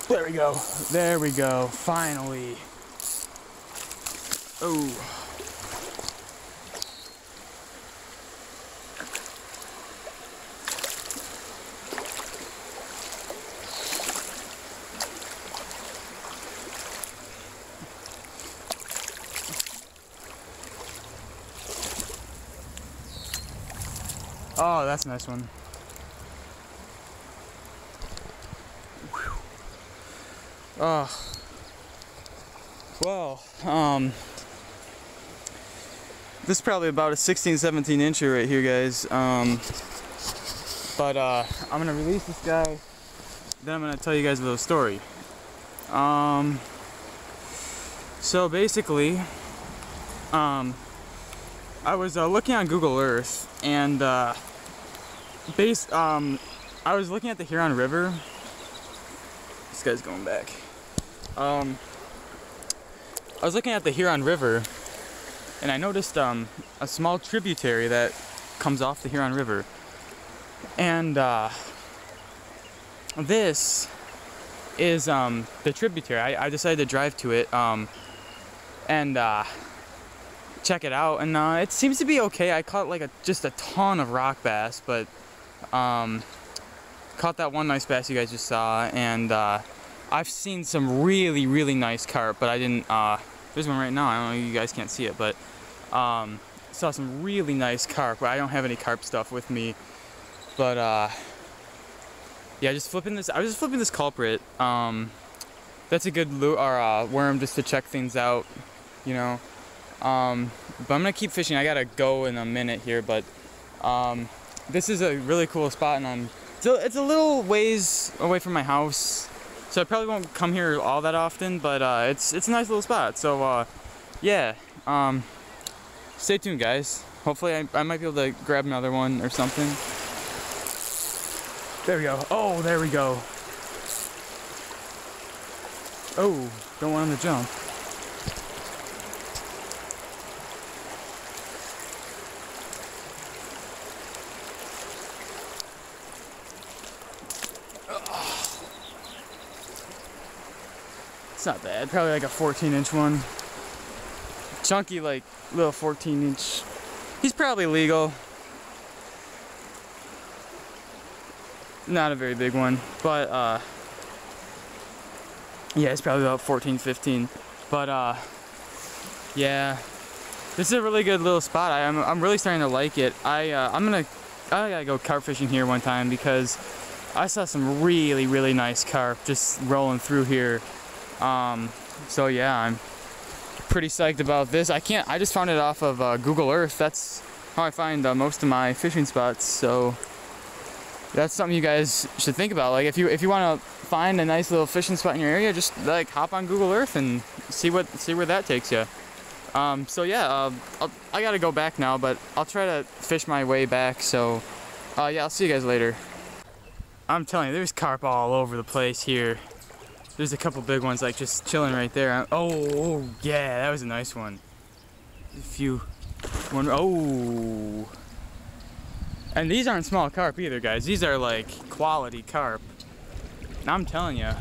There we go. There we go. Finally. Oh. Oh, that's a nice one. Oh. Well, this is probably about a 16-17 incher right here, guys. But I'm gonna release this guy. Then I'm gonna tell you guys a little story. So basically, I was looking on Google Earth, and I was looking at the Huron River. This guy's going back. I was looking at the Huron River, and I noticed a small tributary that comes off the Huron River, and this is the tributary. I decided to drive to it and check it out, and it seems to be okay. I caught like just a ton of rock bass, but caught that one nice bass you guys just saw, and I've seen some really nice carp, but I didn't, there's one right now. I don't know, you guys can't see it, but saw some really nice carp, but I don't have any carp stuff with me. But yeah, I was just flipping this culprit. That's a good worm just to check things out, you know. But I'm gonna keep fishing. I gotta go in a minute here, but this is a really cool spot, and it's a little ways away from my house, so I probably won't come here all that often, but it's a nice little spot. So yeah, stay tuned, guys. Hopefully I might be able to grab another one or something. There we go. Oh, there we go. Oh, don't want him to jump. It's not bad, probably like a 14-inch one. Chunky, like little 14-inch. He's probably legal. Not a very big one, but yeah, it's probably about 14, 15. But yeah, this is a really good little spot. I'm really starting to like it. I gotta go carp fishing here one time, because I saw some really nice carp just rolling through here. So yeah, I'm pretty psyched about this. I just found it off of Google Earth. That's how I find most of my fishing spots. So that's something you guys should think about. Like if you want to find a nice little fishing spot in your area, just like hop on Google Earth and see where that takes you. So yeah, I gotta go back now, but I'll try to fish my way back. So yeah, I'll see you guys later. I'm telling you, there's carp all over the place here. There's a couple big ones like just chilling right there. Oh yeah, that was a nice one. Oh. And these aren't small carp either, guys. These are like quality carp. And I'm telling you,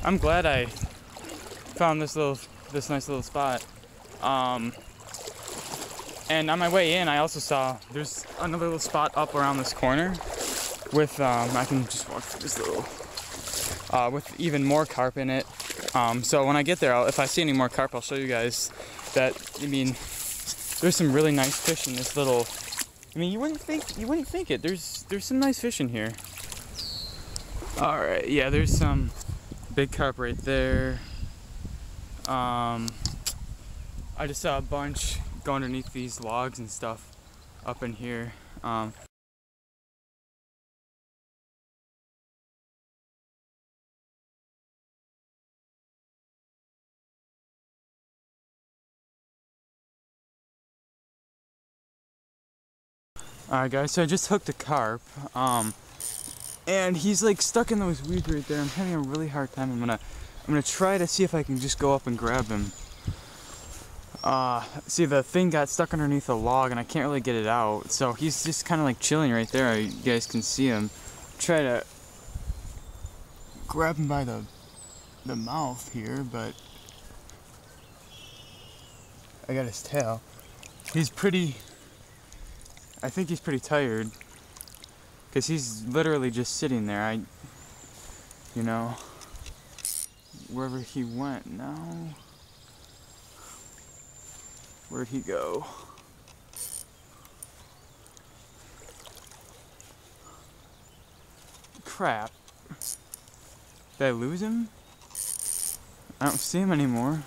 I'm glad I found this nice little spot. And on my way in, I also saw there's another little spot up around this corner with I can just walk through this little with even more carp in it. So when I get there, if I see any more carp, I'll show you guys that. I mean, there's some really nice fish in this little. I mean, you wouldn't think it. There's some nice fish in here. All right, yeah, there's some big carp right there. I just saw a bunch go underneath these logs and stuff up in here. Alright guys, so I just hooked a carp, and he's like stuck in those weeds right there. I'm having a really hard time. I'm gonna try to see if I can just go up and grab him. See, the thing got stuck underneath a log and I can't really get it out, so he's just kind of like chilling right there. You guys can see him. Try to grab him by the the mouth here, but I got his tail. He's pretty, I think he's pretty tired, because he's literally just sitting there. You know, wherever he went now. Where'd he go? Crap. Did I lose him? I don't see him anymore.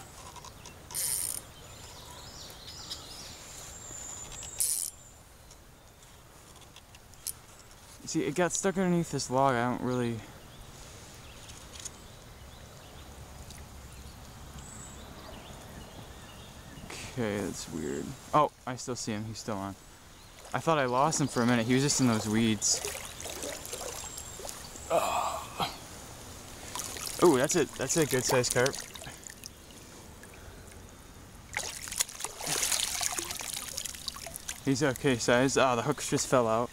See, it got stuck underneath this log. I don't really... Okay, that's weird. Oh, I still see him. He's still on. I thought I lost him for a minute. He was just in those weeds. Oh, that's it. That's a good sized carp. He's okay size. Ah, the hooks just fell out.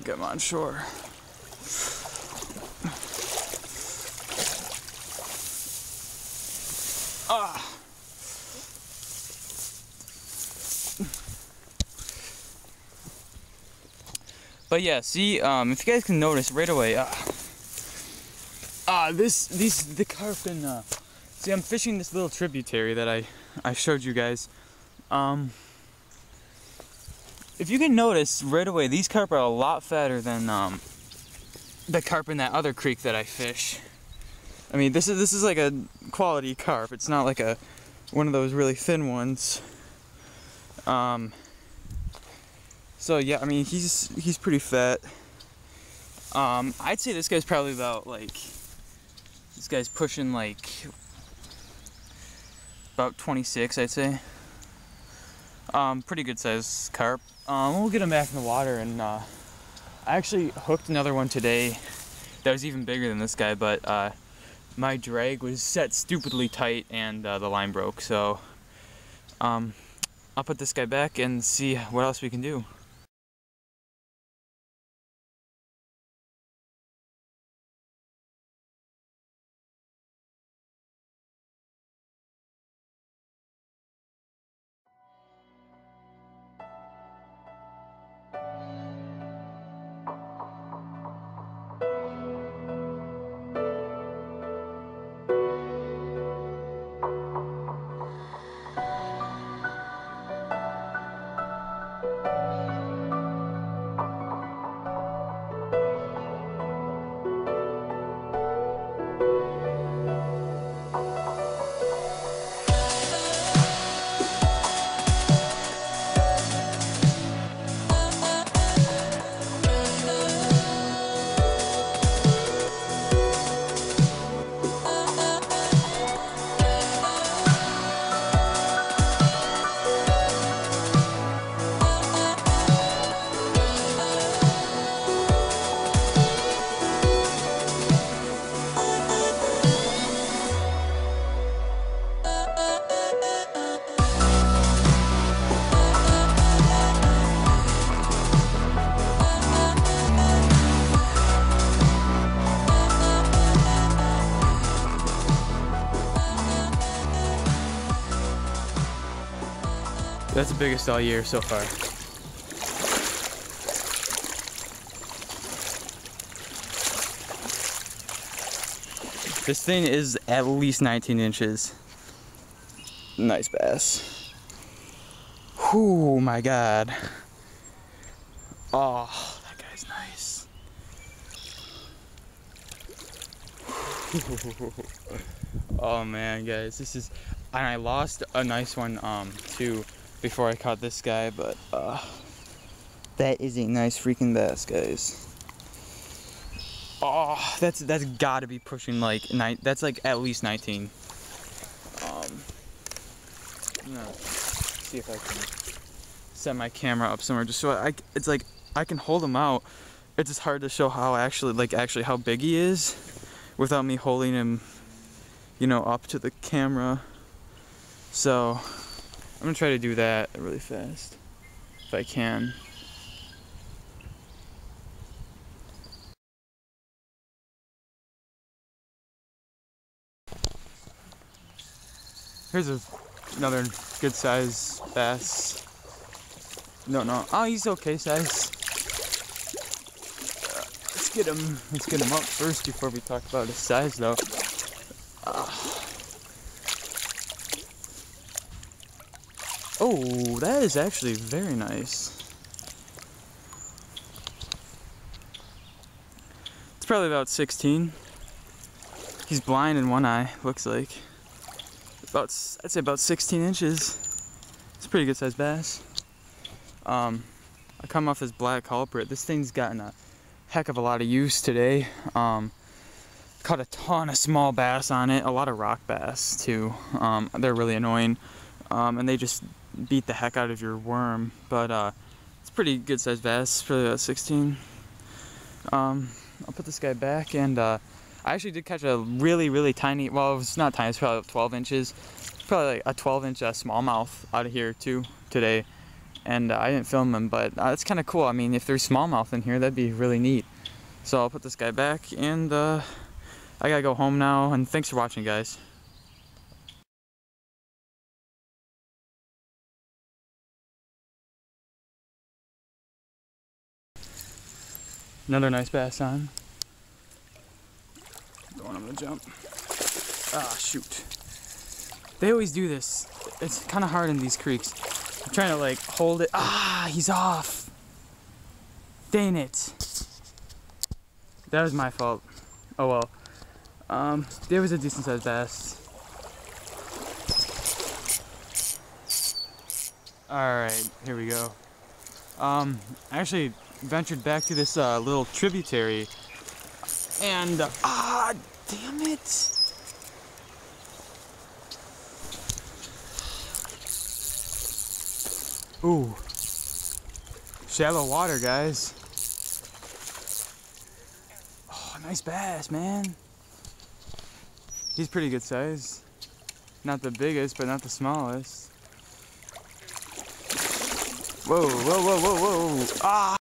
Get him on shore. But yeah, see, if you guys can notice right away, the carp and see, I'm fishing this little tributary that I showed you guys. If you can notice right away, these carp are a lot fatter than the carp in that other creek that I fish. I mean, this is like a quality carp. It's not like one of those really thin ones. So yeah, I mean, he's pretty fat. I'd say this guy's probably about this guy's pushing about 26, I'd say. Pretty good size carp. We'll get him back in the water, and I actually hooked another one today that was even bigger than this guy, but my drag was set stupidly tight and the line broke. So I'll put this guy back and see what else we can do. That's the biggest all year so far. This thing is at least 19 inches. Nice bass. Oh my God. Oh, that guy's nice. Oh man, guys, this is, and I lost a nice one too before I caught this guy, but that is a nice freaking bass, guys. Oh, that's gotta be pushing that's like at least 19. I'm gonna see if I can set my camera up somewhere just so it's like I can hold him out. It's just hard to show how actually how big he is without me holding him, you know, up to the camera. So I'm gonna try to do that really fast if I can. Here's another good size bass. No. Oh, he's okay size. Let's get him up first before we talk about his size, though. Oh, that is actually very nice. It's probably about 16. He's blind in one eye, looks like. I'd say about 16 inches. It's a pretty good sized bass. I come off this black culprit. This thing's gotten a heck of a lot of use today. Caught a ton of small bass on it, a lot of rock bass too. They're really annoying, and they just beat the heck out of your worm. But it's a pretty good sized bass, probably about 16. I'll put this guy back, and I actually did catch a really tiny, well, it's not tiny, it's probably 12 inches. Probably like a 12-inch smallmouth out of here too today. And I didn't film him, but it's kind of cool. I mean, if there's smallmouth in here, that'd be really neat. So I'll put this guy back, and I gotta go home now, and thanks for watching, guys. Another nice bass on. The one I'm gonna jump. Ah, shoot. They always do this. It's kind of hard in these creeks. I'm trying to like hold it. Ah, he's off. Dang it. That was my fault. Oh well. There was a decent sized bass. Alright, here we go. I actually ventured back to this little tributary, and damn it. Ooh, shallow water, guys. Oh, nice bass, man. He's pretty good size. Not the biggest, but not the smallest. Whoa. Ah!